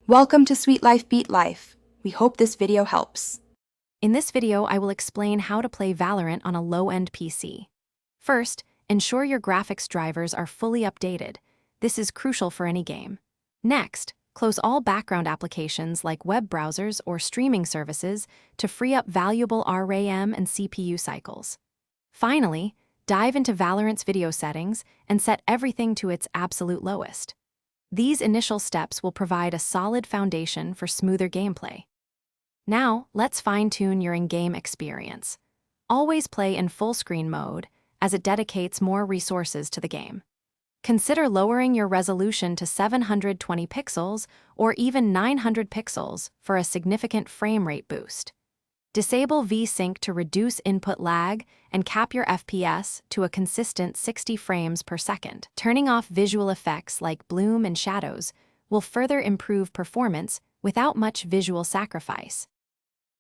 Welcome to Sweet Life Beat Life. We hope this video helps. In this video, I will explain how to play Valorant on a low-end PC. First, ensure your graphics drivers are fully updated. This is crucial for any game. Next, close all background applications like web browsers or streaming services to free up valuable RAM and CPU cycles. Finally, dive into Valorant's video settings and set everything to its absolute lowest. These initial steps will provide a solid foundation for smoother gameplay. Now, let's fine-tune your in-game experience. Always play in full-screen mode, as it dedicates more resources to the game. Consider lowering your resolution to 720 pixels or even 900 pixels for a significant frame rate boost. Disable V-Sync to reduce input lag and cap your FPS to a consistent 60 frames per second. Turning off visual effects like bloom and shadows will further improve performance without much visual sacrifice.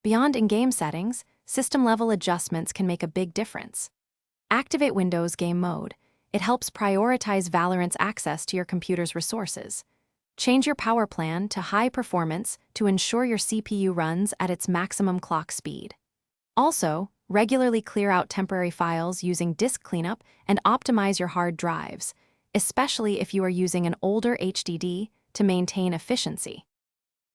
Beyond in-game settings, system-level adjustments can make a big difference. Activate Windows Game Mode. It helps prioritize Valorant's access to your computer's resources. Change your power plan to high performance to ensure your CPU runs at its maximum clock speed. Also, regularly clear out temporary files using disk cleanup and optimize your hard drives, especially if you are using an older HDD to maintain efficiency.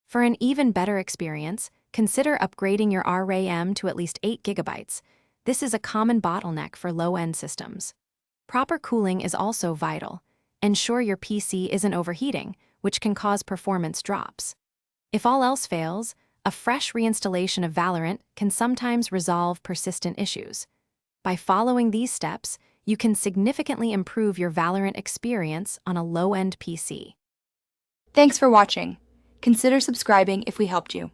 For an even better experience, consider upgrading your RAM to at least 8 GB. This is a common bottleneck for low-end systems. Proper cooling is also vital. Ensure your PC isn't overheating, which can cause performance drops. If all else fails, a fresh reinstallation of Valorant can sometimes resolve persistent issues. By following these steps, you can significantly improve your Valorant experience on a low-end PC. Thanks for watching. Consider subscribing if we helped you.